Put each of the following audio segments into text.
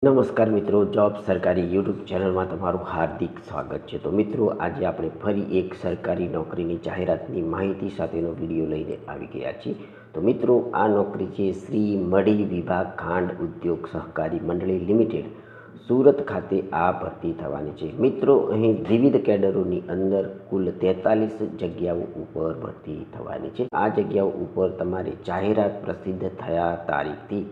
નમસ્કાર મિત્રો, જોબ સરકારી યુટ્યુબ ચેનલમાં તમારું હાર્દિક સ્વાગત છે। તો મિત્રો, આજે આપણે ફરી એક સરકારી નોકરીની જાહેરાતની માહિતી સાથેનો વિડીયો લઈને આવી ગયા છીએ। તો મિત્રો, આ નોકરી છે શ્રી મઢી વિભાગ ખાંડ ઉદ્યોગ સહકારી મંડળી લિમિટેડ, સુરત ખાતે આ ભરતી થવાની છે। મિત્રો, અહીં વિવિધ કેડરોની અંદર કુલ 43 જગ્યાઓ ઉપર ભરતી થવાની છે। આ જગ્યાઓ ઉપર તમારે જાહેરાત પ્રસિદ્ધ થયા તારીખથી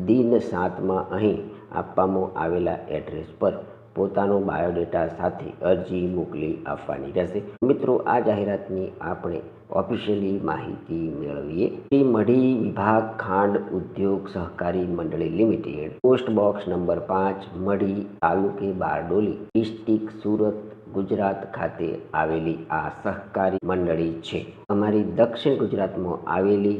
દિન 7માં અહીં આપવામાં આવેલા એડ્રેસ પર પોતાનો બાયોડેટા સાથે અરજી મોકલી આપવાની રહેશે। મિત્રો, આ જાહેરાતની આપણે ઓફિશિયલી માહિતી મેળવીએ। શ્રી મઢી વિભાગ ખાંડ ઉદ્યોગ સહકારી મંડળી limited, post box number 5, Madhi, તાલુકે બારડોલી, ડિસ્ટ્રિક્ટ સુરત, ગુજરાત ખાતે આવેલી આ સહકારી મંડળી છે। અમારી દક્ષિણ ગુજરાતમાં આવેલી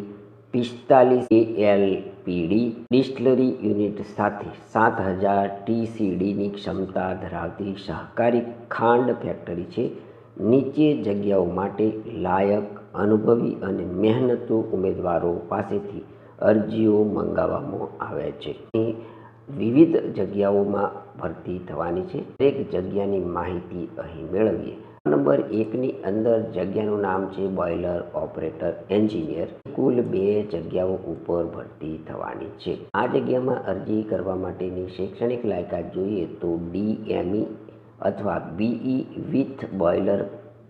45 એલપીડી ડિસ્ટિલરી યુનિટ સાથે 7000 ટીસીડીની ક્ષમતા ધરાવતી સહકારી ખાંડ ફેક્ટરી છે। નીચે જગ્યાઓ માટે લાયક, અનુભવી અને મહેનતુ ઉમેદવારો પાસેથી અરજીઓ મંગાવવામાં આવે છે। વિવિધ જગ્યાઓમાં ભરતી થવાની છે। દરેક જગ્યાની માહિતી અહીં મેળવીએ। નંબર 1ની અંદર જગ્યાનું નામ છે બોઇલર ઓપરેટર એન્જિનિયર। કુલ 2 જગ્યાઓ ઉપર ભરતી થવાની છે। આ જગ્યામાં અરજી કરવા માટેની શૈક્ષણિક લાયકાત જોઈએ તો DME અથવા BE વિથ બોઇલર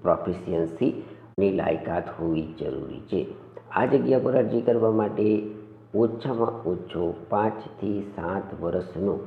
પ્રોફિશિયન્સીની લાયકાત હોવી જરૂરી છે। આ જગ્યા પર અરજી કરવા માટે ઓછામાં ઓછો 5 થી 7 વર્ષનો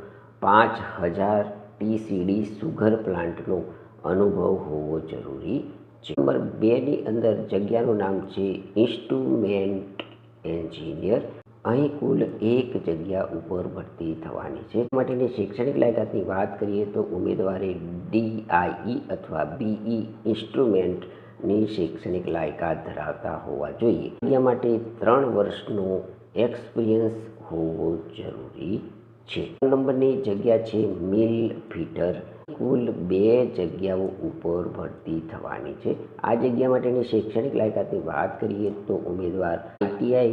5000 ટીસીડી સુગર પ્લાન્ટનો અનુભવ હોવો જરૂરી છે। નંબર 2ની અંદર જગ્યાનું નામ છે ઇન્સ્ટ્રુમેન્ટ એન્જિનિયર। અહીં કુલ 1 જગ્યા ઉપર ભરતી થવાની છે। માટેની શૈક્ષણિક લાયકાતની વાત કરીએ તો ઉમેદવારે DIE અથવા BE ઇન્સ્ટ્રુમેન્ટની શૈક્ષણિક લાયકાત ધરાવતા હોવા જોઈએ। જગ્યા માટે 3 વર્ષનો એક્સપિરિયન્સ હોવો જરૂરી છે। નંબરની જગ્યા છે મિલ ફિટર। કુલ 2 જગ્યાઓ ઉપર ભરતી થવાની છે। આ જગ્યા માટેની શૈક્ષણિક લાયકાતની વાત કરીએ તો ઉમેદવાર ITI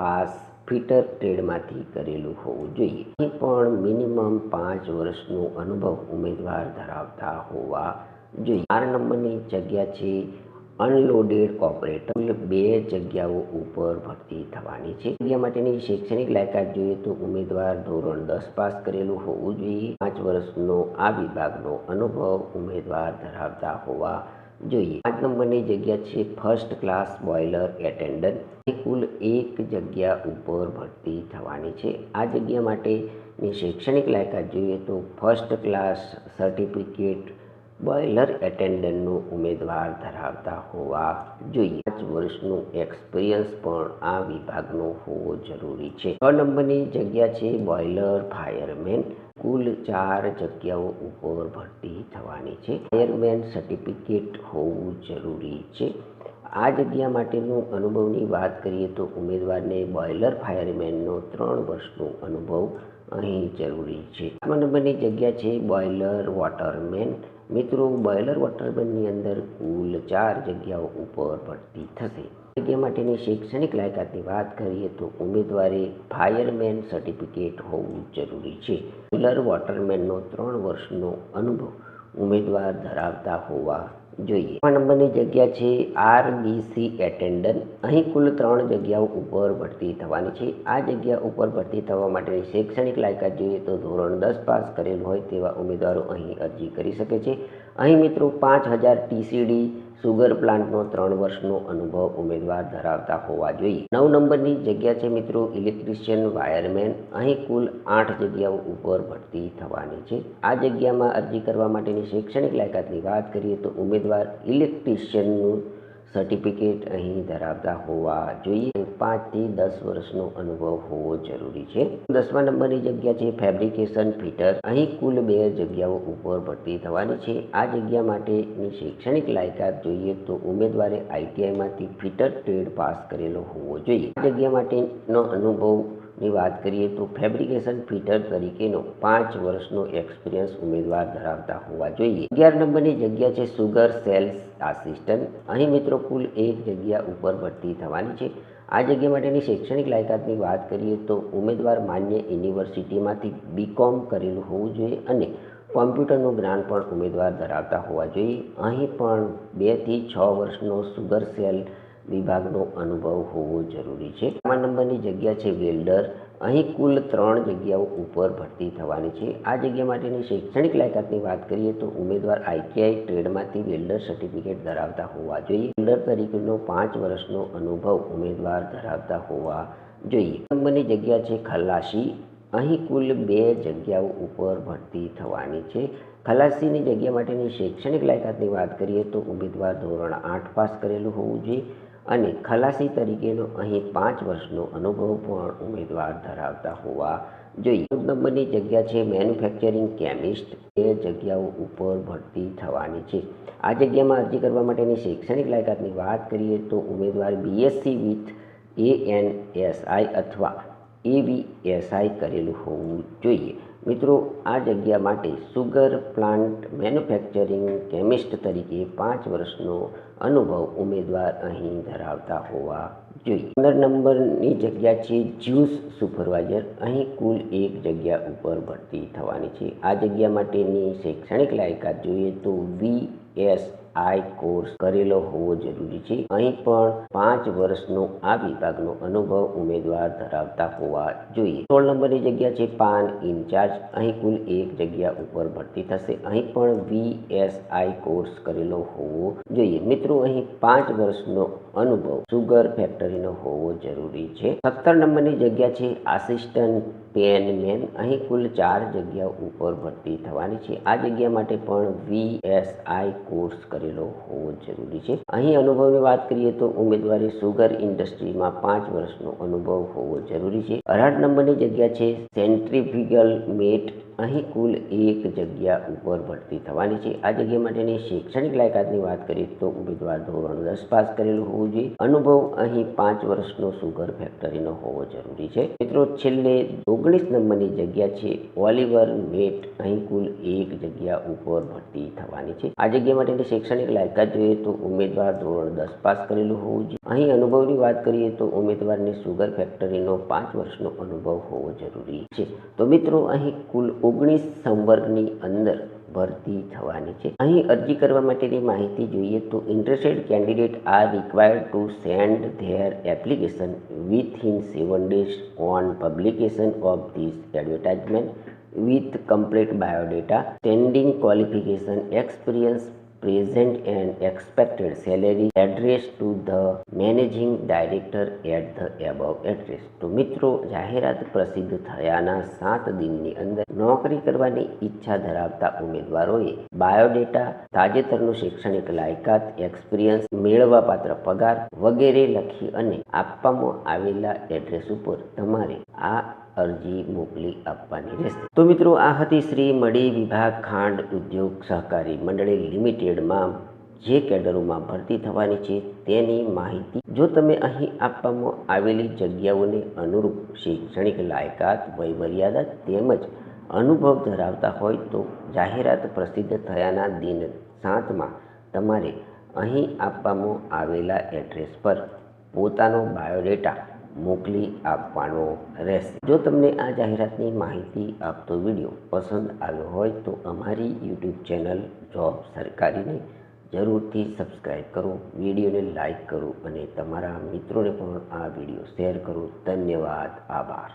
પાસ ફિટર ટ્રેડમાંથી કરેલું હોવું જોઈએ। અહીં પણ મિનિમમ 5 વર્ષનો અનુભવ ઉમેદવાર ધરાવતા હોવા જોઈએ। 4 નંબરની જગ્યા છે અનલોડેડ ઓપરેટર। કુલ 2 જગ્યાઓ ઉપર ભરતી થવાની છે। જગ્યા માટેની શૈક્ષણિક લાયકાત જોઈએ તો ઉમેદવાર ધોરણ 10 પાસ કરેલું હોવું જોઈએ। 5 વર્ષનો આ વિભાગનો અનુભવ ઉમેદવાર ધરાવતા હોવા જોઈએ। 5 નંબરની જગ્યા છે ફર્સ્ટ ક્લાસ બોઇલર એટેન્ડન્ટ। કુલ 1 જગ્યા ઉપર ભરતી થવાની છે। આ જગ્યા માટેની શૈક્ષણિક લાયકાત જોઈએ તો ફર્સ્ટ ક્લાસ સર્ટિફિકેટ બોઇલર એટેન્ડન્ટનો ઉમેદવાર ધરાવતા હોવા જોઈએ। 5 વર્ષનું એક્સપિરિયન્સ પણ આ વિભાગનો હોવો જરૂરી છે। 6 નંબરની જગ્યા છે બોઇલર ફાયરમેન। કુલ 4 જગ્યાઓ ઉપર ભરતી થવાની છે। ફાયરમેન સર્ટિફિકેટ હોવું જરૂરી છે। આ જગ્યા માટેનું અનુભવની વાત કરીએ તો ઉમેદવારને બોઇલર ફાયરમેનનો 3 વર્ષનો અનુભવ અહીં જરૂરી છે। 8 નંબરની જગ્યા છે બોઇલર વોટરમેન। મિત્રો, બોઇલર વોટરમેનની અંદર કુલ 4 જગ્યાઓ ઉપર ભરતી થશે। જગ્યા માટેની શૈક્ષણિક લાયકાતની વાત કરીએ તો ઉમેદવારે ફાયરમેન સર્ટિફિકેટ હોવું જરૂરી છે। બોઇલર વોટરમેનનો 3 વર્ષનો અનુભવ ઉમેદવાર ધરાવતા હોવા જોઈએ। 9 નંબરની જગ્યા છે RBC એટેન્ડન્ટ। અહીં કુલ 3 જગ્યાઓ ઉપર ભરતી થવાની છે। આ જગ્યા ઉપર ભરતી થવા માટેની શૈક્ષણિક લાયકાત જોઈએ તો ધોરણ 10 પાસ કરેલ હોય તેવા ઉમેદવારો અહીં અરજી કરી શકે છે। અહીં મિત્રો 5000 ટીસીડી સુગર પ્લાન્ટનો 3 વર્ષનો અનુભવ ઉમેદવાર ધરાવતા હોવા જોઈએ। 9 નંબરની જગ્યા છે મિત્રો ઇલેક્ટ્રિશિયન વાયરમેન। અહીં કુલ 8 જગ્યાઓ ઉપર ભરતી થવાની છે। આ જગ્યામાં અરજી કરવા માટેની શૈક્ષણિક લાયકાતની વાત કરીએ તો ઉમેદવાર ઇલેક્ટ્રિશિયનનું સર્ટિફિકેટ અહીં ધરાવતા હોવા જોઈએ। 5 થી 10 વર્ષનો અનુભવ હોવો જરૂરી છે। 10મા નંબરની જગ્યા છે ફેબ્રિકેશન ફિટર। અહીં કુલ 2 જગ્યાઓ ઉપર ભરતી થવાની છે। આ જગ્યા માટેની શૈક્ષણિક લાયકાત જોઈએ તો ઉમેદવારે ITIમાંથી ફિટર ટ્રેડ પાસ કરેલો હોવો જોઈએ। આ જગ્યા માટેનો અનુભવની વાત કરીએ તો ફેબ્રિકેશન ફિટર તરીકેનો 5 વર્ષનો એક્સપિરિયન્સ ઉમેદવાર ધરાવતા હોવા જોઈએ। 11 નંબરની જગ્યા છે સુગર સેલ્સ આસિસ્ટન્ટ। અહીં મિત્રો કુલ 1 જગ્યા ઉપર ભરતી થવાની છે। આ જગ્યા માટેની શૈક્ષણિક લાયકાતની વાત કરીએ તો ઉમેદવાર માન્ય યુનિવર્સિટીમાંથી બીકોમ કરેલું હોવું જોઈએ અને કોમ્પ્યુટરનું જ્ઞાન પણ ઉમેદવાર ધરાવતા હોવા જોઈએ. અહીં પણ 2 થી 6 વર્ષનો સુગર સેલ વિભાગનો અનુભવ હોવો જરૂરી છે. 3 નંબરની જગ્યા છે વેલ્ડર. અહીં કુલ 3 જગ્યાઓ ઉપર ભરતી થવાની છે. આ જગ્યા માટેની શૈક્ષણિક લાયકાતની વાત કરીએ તો ઉમેદવાર ITI ટ્રેડમાંથી વેલ્ડર સર્ટિફિકેટ ધરાવતા હોવા જોઈએ. વેલ્ડર તરીકેનો 5 વર્ષનો અનુભવ ઉમેદવાર ધરાવતા હોવા જોઈએ. નંબરની જગ્યા છે ખલાસી. અહીં કુલ 2 જગ્યાઓ ઉપર ભરતી થવાની છે. ખલાસીની જગ્યા માટેની શૈક્ષણિક લાયકાતની વાત કરીએ તો ઉમેદવાર ધોરણ 8 પાસ કરેલું હોવું જોઈએ અને ખલાસી તરીકેનો અહીં 5 વર્ષનો અનુભવ પણ ઉમેદવાર ધરાવતા હોવા જોઈએ. 14 નંબરની જગ્યા છે મેન્યુફેક્ચરિંગ કેમિસ્ટ. 2 જગ્યાઓ ઉપર ભરતી થવાની છે. આ જગ્યામાં અરજી કરવા માટેની શૈક્ષણિક લાયકાતની વાત કરીએ તો ઉમેદવાર BSc વિથ ANSI અથવા AVSI કરેલું હોવું જોઈએ. મિત્રો, આ જગ્યા માટે સુગર પ્લાન્ટ મેન્યુફેક્ચરિંગ કેમિસ્ટ તરીકે 5 વર્ષનો અનુભવ ઉમેદવાર અહીં ધરાવતા હોવા જોઈએ. 15 નંબરની જગ્યા છે જ્યુસ સુપરવાઇઝર. અહીં કુલ 1 જગ્યા ઉપર ભરતી થવાની છે. આ જગ્યા માટેની શૈક્ષણિક લાયકાત જોઈએ તો VSI કોર્સ કરેલો હોવો જરૂરી છે. અહીં પણ 5 વર્ષનો આ વિભાગનો અનુભવ ઉમેદવાર ધરાવતા હોવા જોઈએ. 16 નંબરની જગ્યા છે પાન ઇન્ચાર્જ. અહીં કુલ 1 જગ્યા ઉપર ભરતી થશે. અહીં પણ VSI કોર્સ કરેલો હોવો જોઈએ. મિત્રો, અહીં 5 વર્ષનો અનુભવ સુગર ફેક્ટરીનો હોવો જરૂરી છે. 17 નંબરની જગ્યા છે આસિસ્ટન્ટ પેનમેન. અહીં કુલ 4 જગ્યાઓ ઉપર ભરતી થવાની છે. આ જગ્યા માટે પણ VSI કોર્સ કરેલો હોવો જરૂરી છે. અહીં અનુભવની વાત કરીએ તો ઉમેદવારે સુગર ઇન્ડસ્ટ્રીમાં 5 વર્ષનો અનુભવ હોવો જરૂરી છે. 18 નંબરની જગ્યા છે સેન્ટ્રીફ્યુગલ મેટ. અહીં કુલ 1 જગ્યા ઉપર ભરતી થવાની છે. આ જગ્યા માટેની શૈક્ષણિક લાયકાતની વાત કરીએ તો ઉમેદવાર ધોરણ 10 પાસ કરેલું હોવું જોઈએ. અનુભવ અહીં 5 વર્ષનો સુગર ફેક્ટરીનો હોવો જરૂરી છે. મિત્રો, છેલ્લે 19 નંબરની જગ્યા છે ઓલિવર મેટ. અહીં કુલ 1 જગ્યા ઉપર ભરતી થવાની છે. આ જગ્યા માટેની શૈક્ષણિક લાયકાત જોઈએ તો ઉમેદવાર ધોરણ 10 પાસ કરેલું હોવું જોઈએ. અહીં અનુભવની વાત કરીએ તો ઉમેદવારને સુગર ફેક્ટરીનો 5 વર્ષનો અનુભવ હોવો જરૂરી છે. તો મિત્રો, અહીં કુલ 19 સંવર્ગની અંદર ભરતી થવાની છે. અહીં અરજી કરવા માટેની માહિતી જોઈએ તો interested candidate are required to send there application within 7 days on publication of this advertisement with complete biodata, standing qualification, experience, present and expected salary, address to the managing director at the above address. તો મિત્રો, જાહેરાત પ્રસિદ્ધ થયાના 7 દિનની અંદર નોકરી કરવાની ઈચ્છા ધરાવતા ઉમેદવારોએ બાયોડેટા, તાજેતરનું શૈક્ષણિક લાયકાત, એક્સપિરિયન્સ, મેળવવા પાત્ર પગાર વગેરે લખી અને આપવામાં આવેલા એડ્રેસ ઉપર તમારે આ અરજી મોકલી આપવાની રહેશે. તો મિત્રો, આ હતી શ્રી મડી વિભાગ ખાંડ ઉદ્યોગ સહકારી મંડળી લિમિટેડમાં જે કેડરોમાં ભરતી થવાની છે તેની માહિતી. જો તમે અહીં આપવામાં આવેલી જગ્યાઓને અનુરૂપ શૈક્ષણિક લાયકાત, વયમર્યાદા તેમજ અનુભવ ધરાવતા હોય તો જાહેરાત પ્રસિદ્ધ થયાના દિન 7માં તમારે અહીં આપવામાં આવેલા એડ્રેસ પર પોતાનો બાયોડેટા મોકલી આપવાનો રહેશે. જો તમને આ જાહેરાતની માહિતી આપતો વિડીયો પસંદ આવ્યો હોય તો અમારી YouTube ચેનલ જોબ સરકારીને જરૂરથી સબસ્ક્રાઈબ કરો, વિડીયોને લાઈક કરો અને તમારા મિત્રોને પણ આ વિડીયો શેર કરો. ધન્યવાદ. આભાર.